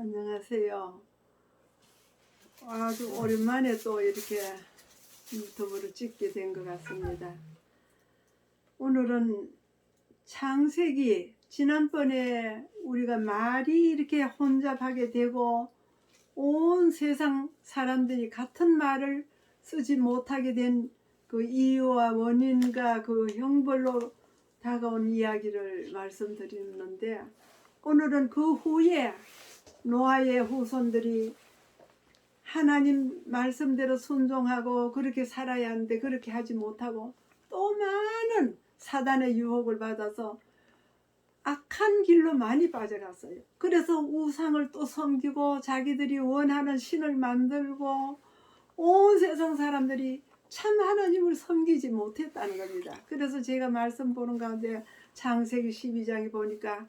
안녕하세요. 아주 오랜만에 또 이렇게 유튜브를 찍게 된 것 같습니다. 오늘은 창세기, 지난번에 우리가 말이 이렇게 혼잡하게 되고 온 세상 사람들이 같은 말을 쓰지 못하게 된 그 이유와 원인과 그 형벌로 다가온 이야기를 말씀드리는데, 오늘은 그 후에 노아의 후손들이 하나님 말씀대로 순종하고 그렇게 살아야 하는데 그렇게 하지 못하고 또 많은 사단의 유혹을 받아서 악한 길로 많이 빠져갔어요. 그래서 우상을 또 섬기고 자기들이 원하는 신을 만들고 온 세상 사람들이 참 하나님을 섬기지 못했다는 겁니다. 그래서 제가 말씀 보는 가운데 창세기 12장에 보니까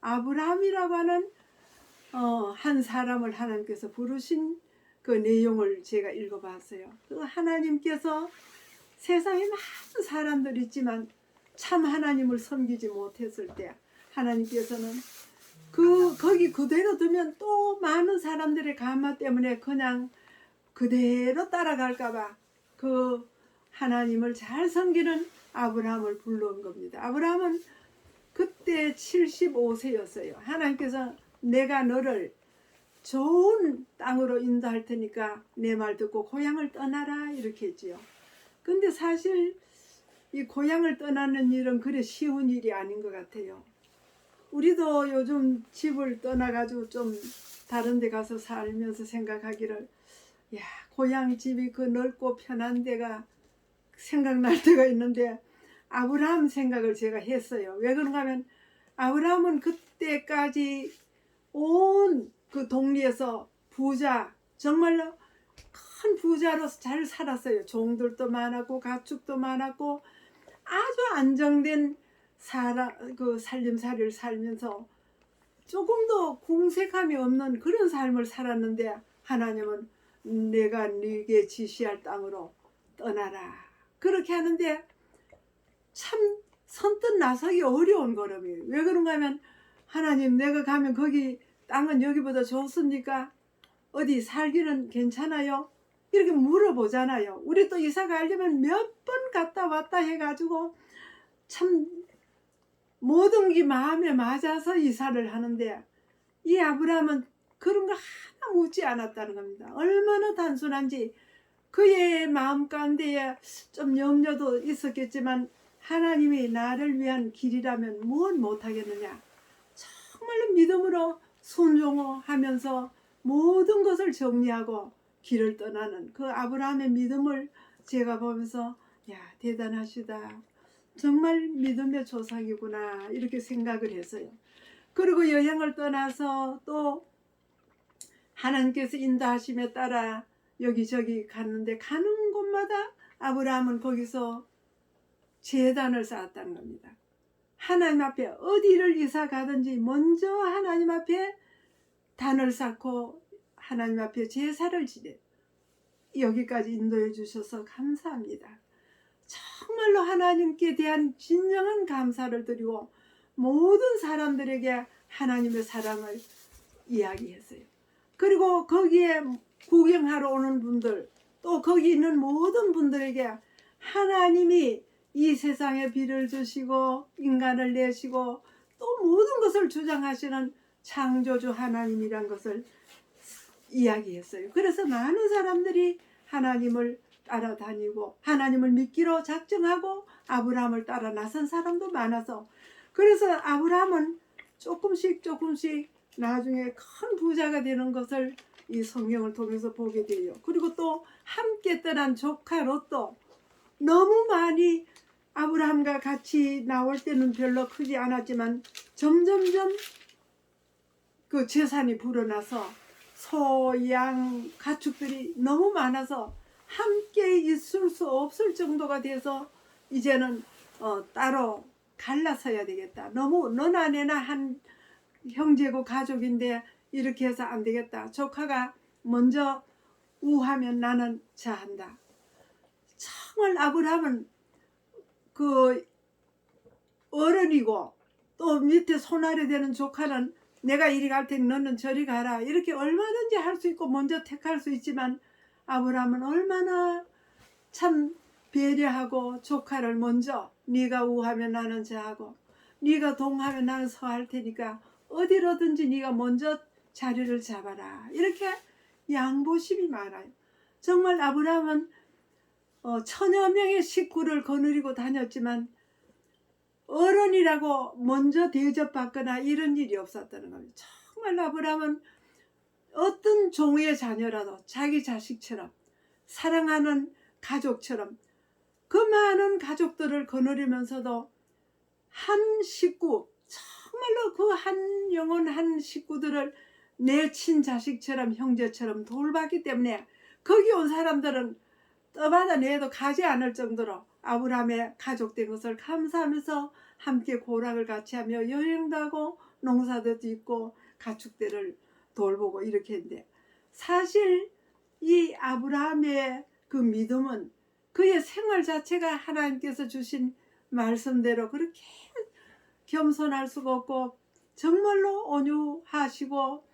아브라함이라고 하는 한 사람을 하나님께서 부르신 그 내용을 제가 읽어봤어요. 그 하나님께서 세상에 많은 사람들이 있지만 참 하나님을 섬기지 못했을 때 하나님께서는 거기 그대로 두면 또 많은 사람들의 감화 때문에 그냥 그대로 따라갈까봐 그 하나님을 잘 섬기는 아브라함을 불러온 겁니다. 아브라함은 그때 75세였어요. 하나님께서 내가 너를 좋은 땅으로 인도할 테니까 내 말 듣고 고향을 떠나라 이렇게 했지요. 근데 사실 이 고향을 떠나는 일은 그래 쉬운 일이 아닌 것 같아요. 우리도 요즘 집을 떠나가지고 좀 다른 데 가서 살면서 생각하기를, 야, 고향 집이 그 넓고 편한 데가 생각날 때가 있는데 아브라함 생각을 제가 했어요. 왜 그런가 하면 아브라함은 그때까지 온 그 동리에서 부자, 정말로 큰 부자로서 잘 살았어요. 종들도 많았고 가축도 많았고 아주 안정된 그 살림살이를 살면서 조금도 궁색함이 없는 그런 삶을 살았는데 하나님은 내가 네게 지시할 땅으로 떠나라 그렇게 하는데 참 선뜻 나서기 어려운 걸음이에요. 왜 그런가 하면 하나님 내가 가면 거기 땅은 여기보다 좋습니까? 어디 살기는 괜찮아요? 이렇게 물어보잖아요. 우리 또 이사 가려면 몇 번 갔다 왔다 해가지고 참 모든 게 마음에 맞아서 이사를 하는데 이 아브라함은 그런 거 하나 묻지 않았다는 겁니다. 얼마나 단순한지 그의 마음 가운데에 좀 염려도 있었겠지만 하나님이 나를 위한 길이라면 무엇 못하겠느냐. 정말로 믿음으로 순종하면서 모든 것을 정리하고 길을 떠나는 그 아브라함의 믿음을 제가 보면서 야 대단하시다. 정말 믿음의 조상이구나 이렇게 생각을 했어요. 그리고 여행을 떠나서 또 하나님께서 인도하심에 따라 여기저기 갔는데 가는 곳마다 아브라함은 거기서 제단을 쌓았다는 겁니다. 하나님 앞에 어디를 이사 가든지 먼저 하나님 앞에 단을 쌓고 하나님 앞에 제사를 지내 여기까지 인도해 주셔서 감사합니다. 정말로 하나님께 대한 진정한 감사를 드리고 모든 사람들에게 하나님의 사랑을 이야기했어요. 그리고 거기에 구경하러 오는 분들 또 거기 있는 모든 분들에게 하나님이 이 세상에 비를 주시고 인간을 내시고 또 모든 것을 주장하시는 창조주 하나님이란 것을 이야기했어요. 그래서 많은 사람들이 하나님을 따라다니고 하나님을 믿기로 작정하고 아브라함을 따라 나선 사람도 많아서 그래서 아브라함은 조금씩 나중에 큰 부자가 되는 것을 이 성경을 통해서 보게 돼요. 그리고 또 함께 떠난 조카 롯도 너무 많이 아브라함과 같이 나올 때는 별로 크지 않았지만 점점점 그 재산이 불어나서 소, 양, 가축들이 너무 많아서 함께 있을 수 없을 정도가 돼서 이제는 따로 갈라서야 되겠다. 너무 너나 내나 한 형제고 가족인데 이렇게 해서 안 되겠다. 조카가 먼저 우하면 나는 자한다. 정말 아브라함은 그 어른이고 또 밑에 손아래 되는 조카는 내가 이리 갈 테니 너는 저리 가라. 이렇게 얼마든지 할 수 있고 먼저 택할 수 있지만 아브라함은 얼마나 참 배려하고 조카를 먼저 네가 우하면 나는 저하고 네가 동하면 나는 서할 테니까 어디로든지 네가 먼저 자리를 잡아라. 이렇게 양보심이 많아요. 정말 아브라함은 천여 명의 식구를 거느리고 다녔지만 어른이라고 먼저 대접받거나 이런 일이 없었다는 겁니다. 정말 아브라함은 어떤 종의 자녀라도 자기 자식처럼 사랑하는 가족처럼 그 많은 가족들을 거느리면서도 한 식구, 정말로 그 한 영혼 한 식구들을 내 친자식처럼 형제처럼 돌봤기 때문에 거기 온 사람들은 떠받아 내도 가지 않을 정도로 아브라함의 가족된 것을 감사하면서 함께 고락을 같이 하며 여행도 하고 농사도 짓고 가축들을 돌보고 이렇게 했는데, 사실 이 아브라함의 그 믿음은 그의 생활 자체가 하나님께서 주신 말씀대로 그렇게 겸손할 수가 없고 정말로 온유하시고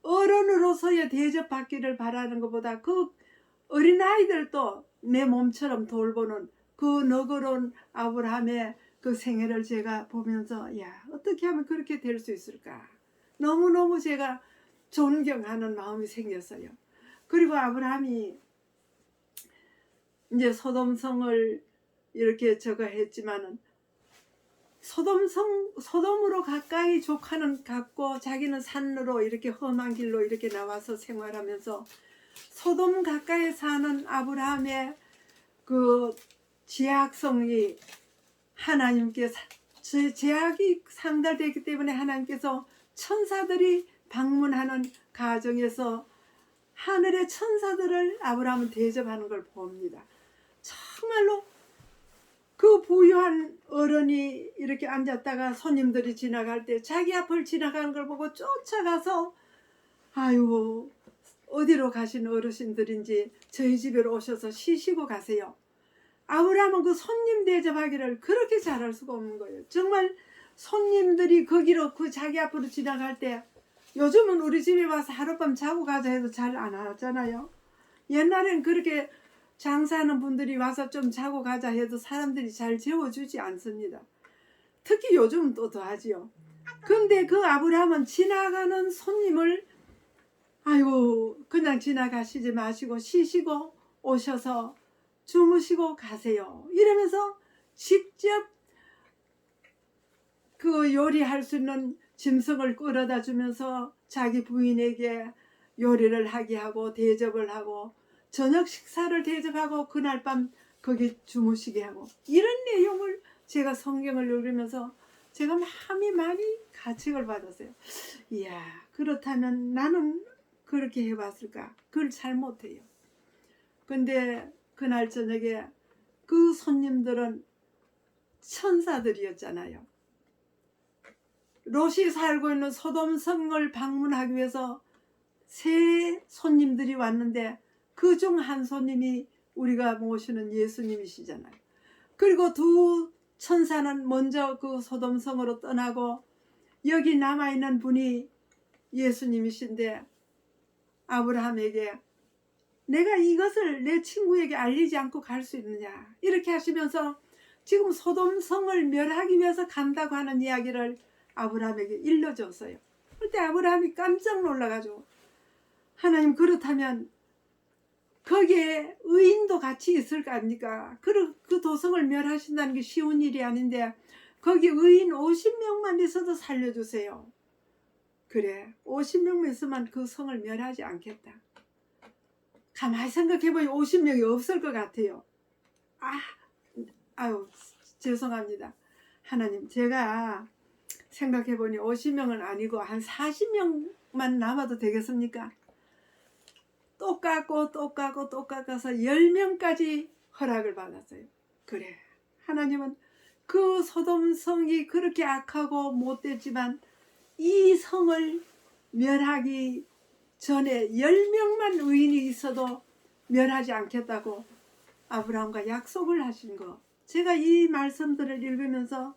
어른으로서의 대접받기를 바라는 것보다 그 어린아이들도 내 몸처럼 돌보는 그 너그러운 아브라함의 그 생애를 제가 보면서 야, 어떻게 하면 그렇게 될 수 있을까, 너무너무 제가 존경하는 마음이 생겼어요. 그리고 아브라함이 이제 소돔성을 이렇게 저거 했지만은 소돔으로 가까이 조카는 갔고 자기는 산으로 이렇게 험한 길로 이렇게 나와서 생활하면서 소돔 가까이 사는 아브라함의 그 제약성이 하나님께 제약이 상달되기 때문에 하나님께서 천사들이 방문하는 가정에서 하늘의 천사들을 아브라함은 대접하는 걸 봅니다. 정말로 그 부유한 어른이 이렇게 앉았다가 손님들이 지나갈 때 자기 앞을 지나가는 걸 보고 쫓아가서 아유, 어디로 가신 어르신들인지 저희 집으로 오셔서 쉬시고 가세요. 아브라함은 그 손님 대접하기를 그렇게 잘할 수가 없는 거예요. 정말 손님들이 거기로 그 자기 앞으로 지나갈 때, 요즘은 우리 집에 와서 하룻밤 자고 가자 해도 잘 안 하잖아요. 옛날엔 그렇게 장사하는 분들이 와서 좀 자고 가자 해도 사람들이 잘 재워주지 않습니다. 특히 요즘은 또 더하지요. 근데 그 아브라함은 지나가는 손님을 아이고 그냥 지나가시지 마시고 쉬시고 오셔서 주무시고 가세요 이러면서 직접 그 요리할 수 있는 짐승을 끌어다 주면서 자기 부인에게 요리를 하게 하고 대접을 하고 저녁 식사를 대접하고 그날 밤 거기 주무시게 하고, 이런 내용을 제가 성경을 읽으면서 제가 마음이 많이 가책을 받았어요. 이야, 그렇다면 나는 그렇게 해봤을까? 그걸 잘 못해요. 근데 그날 저녁에 그 손님들은 천사들이었잖아요. 롯이 살고 있는 소돔성을 방문하기 위해서 세 손님들이 왔는데 그중 한 손님이 우리가 모시는 예수님이시잖아요. 그리고 두 천사는 먼저 그 소돔성으로 떠나고 여기 남아있는 분이 예수님이신데 아브라함에게 내가 이것을 내 친구에게 알리지 않고 갈 수 있느냐 이렇게 하시면서 지금 소돔성을 멸하기 위해서 간다고 하는 이야기를 아브라함에게 일러줬어요. 그때 아브라함이 깜짝 놀라가지고 하나님, 그렇다면 거기에 의인도 같이 있을 거 아닙니까? 그 도성을 멸하신다는 게 쉬운 일이 아닌데 거기 의인 50명만 있어도 살려주세요. 그래, 50명만 있으면 그 성을 멸하지 않겠다. 가만히 생각해보니 50명이 없을 것 같아요. 아유 죄송합니다. 하나님, 제가 생각해보니 50명은 아니고 한 40명만 남아도 되겠습니까? 또 깎고 또 깎고 또 깎아서 10명까지 허락을 받았어요. 그래, 하나님은 그 소돔성이 그렇게 악하고 못됐지만 이 성을 멸하기 전에 10명만 의인이 있어도 멸하지 않겠다고 아브라함과 약속을 하신 거, 제가 이 말씀들을 읽으면서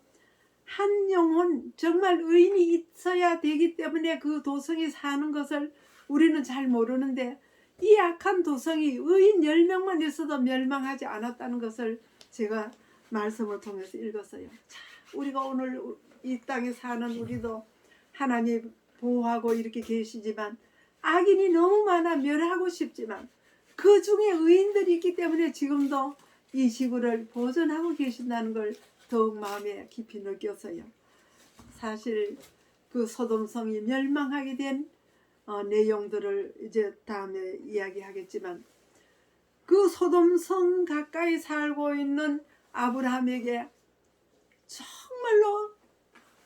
한 영혼, 정말 의인이 있어야 되기 때문에 그 도성이 사는 것을 우리는 잘 모르는데, 이 악한 도성이 의인 10명만 있어도 멸망하지 않았다는 것을 제가 말씀을 통해서 읽었어요. 자, 우리가 오늘 이 땅에 사는 우리도 하나님 보호하고 이렇게 계시지만 악인이 너무 많아 멸하고 싶지만 그 중에 의인들이 있기 때문에 지금도 이 지구를 보존하고 계신다는 걸 더욱 마음에 깊이 느꼈어요. 사실 그 소돔성이 멸망하게 된 내용들을 이제 다음에 이야기하겠지만, 그 소돔성 가까이 살고 있는 아브라함에게 정말로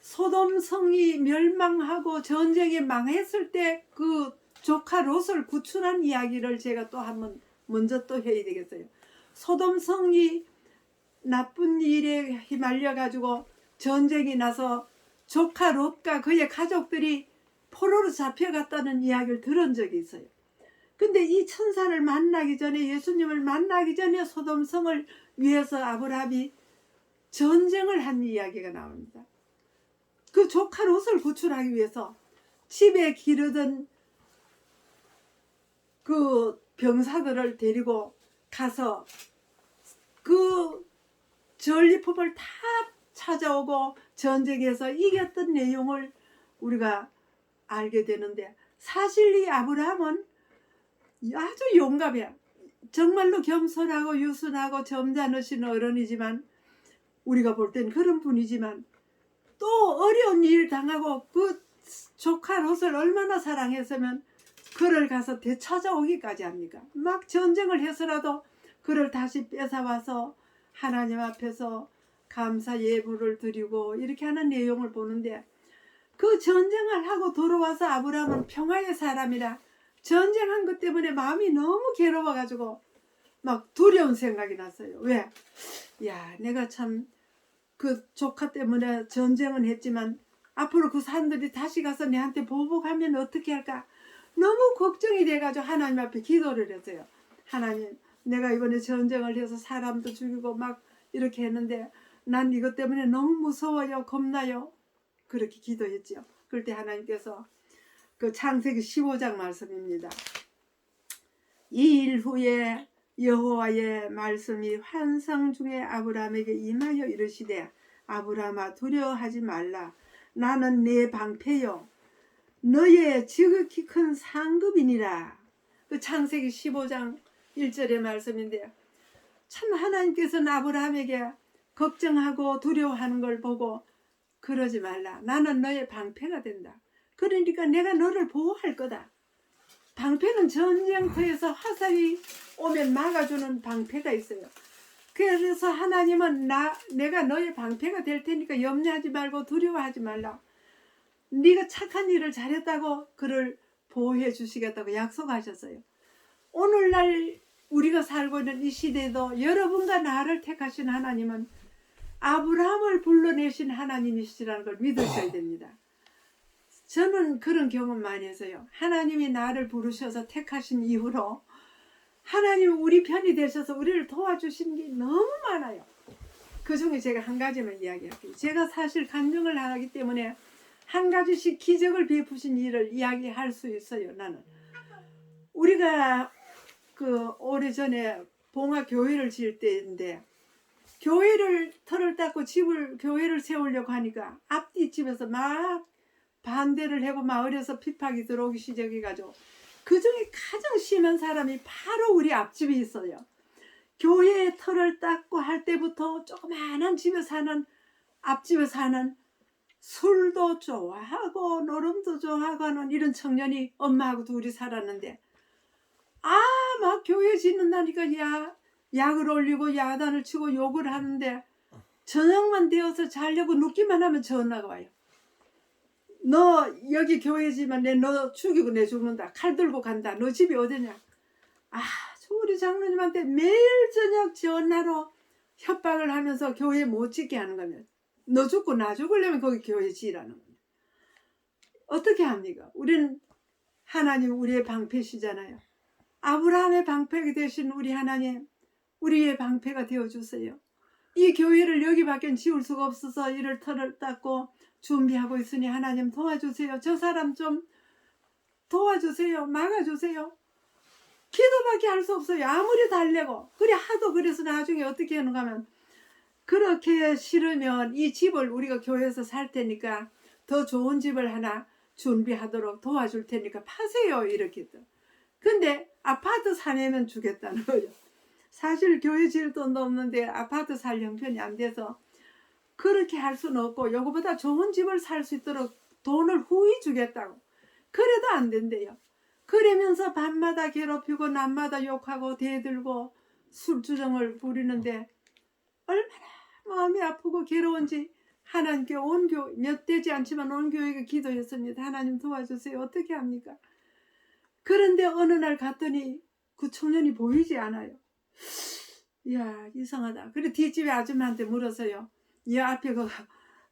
소돔성이 멸망하고 전쟁에 망했을 때 그 조카 롯을 구출한 이야기를 제가 또 한번 먼저 또 해야 되겠어요. 소돔성이 나쁜 일에 휘말려 가지고 전쟁이 나서 조카 롯과 그의 가족들이 포로로 잡혀갔다는 이야기를 들은 적이 있어요. 근데 이 천사를 만나기 전에, 예수님을 만나기 전에 소돔성을 위해서 아브라함이 전쟁을 한 이야기가 나옵니다. 그 조카 롯을 구출하기 위해서 집에 기르던 그 병사들을 데리고 가서 그 전리품을 다 찾아오고 전쟁에서 이겼던 내용을 우리가 알게 되는데, 사실 이 아브라함은 아주 용감해요. 정말로 겸손하고 유순하고 점잖으신 어른이지만, 우리가 볼 땐 그런 분이지만 또 어려운 일 당하고 그 조카 롯을 얼마나 사랑했으면 그를 가서 되찾아오기까지 합니까? 막 전쟁을 해서라도 그를 다시 뺏어와서 하나님 앞에서 감사 예물을 드리고 이렇게 하는 내용을 보는데, 그 전쟁을 하고 돌아와서 아브라함은 평화의 사람이라 전쟁한 것 때문에 마음이 너무 괴로워가지고 막 두려운 생각이 났어요. 왜? 야, 내가 참 그 조카 때문에 전쟁은 했지만 앞으로 그 사람들이 다시 가서 내한테 보복하면 어떻게 할까? 너무 걱정이 돼가지고 하나님 앞에 기도를 했어요. 하나님, 내가 이번에 전쟁을 해서 사람도 죽이고 막 이렇게 했는데 난 이것 때문에 너무 무서워요. 겁나요. 그렇게 기도했죠. 그럴 때 하나님께서 그 창세기 15장 말씀입니다. 이 일 후에 여호와의 말씀이 환상 중에 아브라함에게 임하여 이르시되, 아브라함아 두려워하지 말라. 나는 내 방패요 너의 지극히 큰 상급이니라. 그 창세기 15장 1절의 말씀인데요. 참 하나님께서는 아브라함에게 걱정하고 두려워하는 걸 보고 그러지 말라. 나는 너의 방패가 된다. 그러니까 내가 너를 보호할 거다. 방패는 전쟁터에서 화살이 오면 막아주는 방패가 있어요. 그래서 하나님은 내가 너의 방패가 될 테니까 염려하지 말고 두려워하지 말라. 네가 착한 일을 잘했다고 그를 보호해 주시겠다고 약속하셨어요. 오늘날 우리가 살고 있는 이 시대도 여러분과 나를 택하신 하나님은 아브라함을 불러내신 하나님이시라는 걸 믿으셔야 됩니다. 저는 그런 경험 많이 했어요. 하나님이 나를 부르셔서 택하신 이후로 하나님이 우리 편이 되셔서 우리를 도와주신 게 너무 많아요. 그 중에 제가 한 가지만 이야기할게요. 제가 사실 간증을 하기 때문에 한 가지씩 기적을 베푸신 일을 이야기할 수 있어요. 나는 우리가 그 오래전에 봉화 교회를 지을 때인데, 교회를 털을 닦고 교회를 세우려고 하니까 앞뒤 집에서 막 반대를 하고 마을에서 핍박이 들어오기 시작해가지고 그 중에 가장 심한 사람이 바로 우리 앞집에 있어요. 교회에 털을 닦고 할 때부터 조그마한 집에 사는, 앞집에 사는, 술도 좋아하고 노름도 좋아하고 하는 이런 청년이 엄마하고 둘이 살았는데, 막 교회 짓는다니까 약을 올리고 야단을 치고 욕을 하는데, 저녁만 되어서 자려고 눕기만 하면 전화가 와요. 너 여기 교회지만 너 죽이고 내 죽는다. 칼 들고 간다. 너 집이 어디냐? 우리 장로님한테 매일 저녁 전화로 협박을 하면서 교회 못 짓게 하는 거면, 너 죽고 나 죽으려면 거기 교회 지으라는 거예요. 어떻게 합니까? 우리는 하나님 우리의 방패시잖아요. 아브라함의 방패가 되신 우리 하나님, 우리의 방패가 되어주세요. 이 교회를 여기밖에 지울 수가 없어서 이를 털을 닦고 준비하고 있으니 하나님 도와주세요. 저 사람 좀 도와주세요. 막아주세요. 기도밖에 할 수 없어요. 아무리 달래고. 그래 하도 그래서 나중에 어떻게 하는가 하면 그렇게 싫으면 이 집을 우리가 교회에서 살 테니까 더 좋은 집을 하나 준비하도록 도와줄 테니까 파세요. 이렇게. 근데 아파트 사내면 주겠다는 거죠. 사실 교회 지을 돈도 없는데 아파트 살 형편이 안 돼서 그렇게 할 수는 없고 요거보다 좋은 집을 살 수 있도록 돈을 후히 주겠다고. 그래도 안 된대요. 그러면서 밤마다 괴롭히고 낮마다 욕하고 대들고 술주정을 부리는데 얼마나 마음이 아프고 괴로운지 하나님께 온 교회 몇 되지 않지만 온 교회가 기도했습니다. 하나님 도와주세요. 어떻게 합니까? 그런데 어느 날 갔더니 그 청년이 보이지 않아요. 이야 이상하다. 그래 뒷집에 아줌마한테 물어서요. 이 앞에 그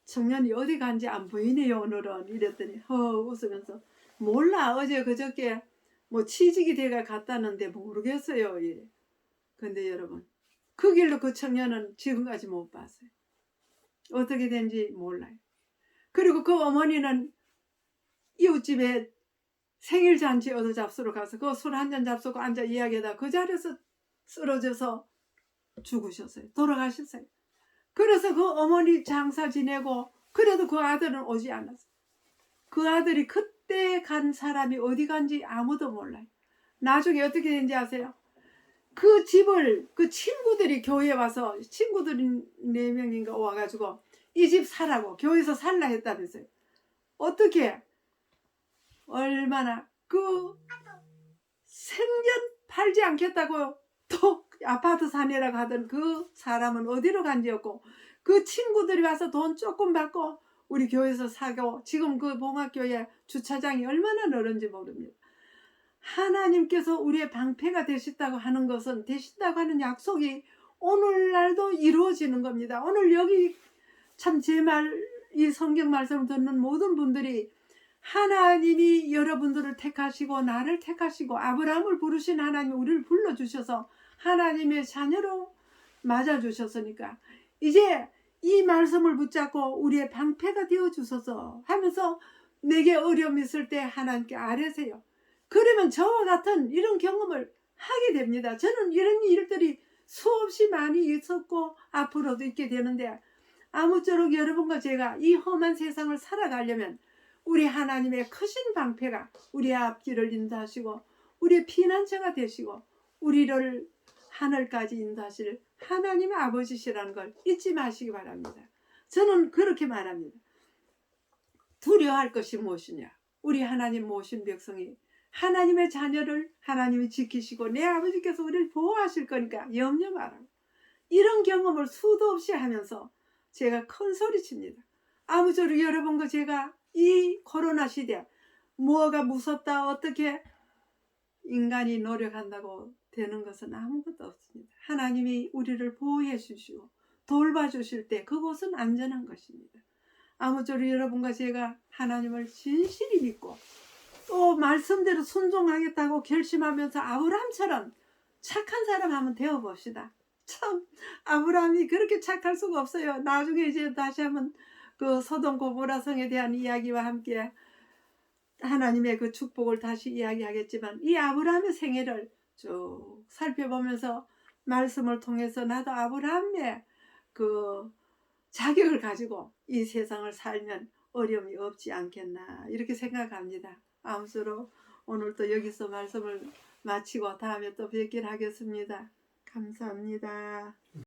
청년이 어디 간지 안 보이네요 오늘은. 이랬더니 웃으면서 몰라 어제 그저께 뭐 취직이 돼가 갔다는데 모르겠어요. 이래. 근데 여러분 그 길로 그 청년은 지금까지 못 봤어요. 어떻게 된지 몰라요. 그리고 그 어머니는 이웃집에 생일잔치 얻어 잡수러 가서 그 술 한잔 잡수고 앉아 이야기하다 그 자리에서 쓰러져서 죽으셨어요. 돌아가셨어요. 그래서 그 어머니 장사 지내고 그래도 그 아들은 오지 않았어요. 그 아들이 그때 간 사람이 어디 간지 아무도 몰라요. 나중에 어떻게 된지 아세요? 그 집을 그 친구들이 교회에 와서 친구들이 4명인가 와가지고 이 집 사라고 교회에서 살라 했다면서요. 어떻게 얼마나 그 생전 팔지 않겠다고 또 아파트 사내라고 하던 그 사람은 어디로 간지였고 그 친구들이 와서 돈 조금 받고 우리 교회에서 사고 지금 그 봉학교회 주차장이 얼마나 넓은지 모릅니다. 하나님께서 우리의 방패가 되신다고 하는 것은 되신다고 하는 약속이 오늘날도 이루어지는 겁니다. 오늘 여기 참 제 말 이 성경 말씀을 듣는 모든 분들이 하나님이 여러분들을 택하시고 나를 택하시고 아브라함을 부르신 하나님이 우리를 불러주셔서 하나님의 자녀로 맞아주셨으니까 이제 이 말씀을 붙잡고 우리의 방패가 되어주소서 하면서 내게 어려움이 있을 때 하나님께 아뢰세요. 그러면 저와 같은 이런 경험을 하게 됩니다. 저는 이런 일들이 수없이 많이 있었고 앞으로도 있게 되는데 아무쪼록 여러분과 제가 이 험한 세상을 살아가려면 우리 하나님의 크신 방패가 우리의 앞길을 인도하시고 우리의 피난처가 되시고 우리를 하늘까지 인도하실 하나님의 아버지시라는 걸 잊지 마시기 바랍니다. 저는 그렇게 말합니다. 두려워할 것이 무엇이냐? 우리 하나님 모신 백성이 하나님의 자녀를 하나님이 지키시고 내 아버지께서 우리를 보호하실 거니까 염려 말라고. 이런 경험을 수도 없이 하면서 제가 큰 소리칩니다. 아무쪼록 여러분과 제가 이 코로나 시대 뭐가 무섭다 어떻게 인간이 노력한다고 되는 것은 아무것도 없습니다. 하나님이 우리를 보호해 주시고 돌봐주실 때 그곳은 안전한 것입니다. 아무쪼록 여러분과 제가 하나님을 진실히 믿고 또 말씀대로 순종하겠다고 결심하면서 아브라함처럼 착한 사람 한번 되어봅시다. 참 아브라함이 그렇게 착할 수가 없어요. 나중에 이제 다시 한번 그 소돔 고모라 성에 대한 이야기와 함께 하나님의 그 축복을 다시 이야기하겠지만 이 아브라함의 생애를 쭉 살펴보면서 말씀을 통해서 나도 아브라함의 그 자격을 가지고 이 세상을 살면 어려움이 없지 않겠나 이렇게 생각합니다. 아무쪼록 오늘 또 여기서 말씀을 마치고 다음에 또 뵙기를 하겠습니다. 감사합니다.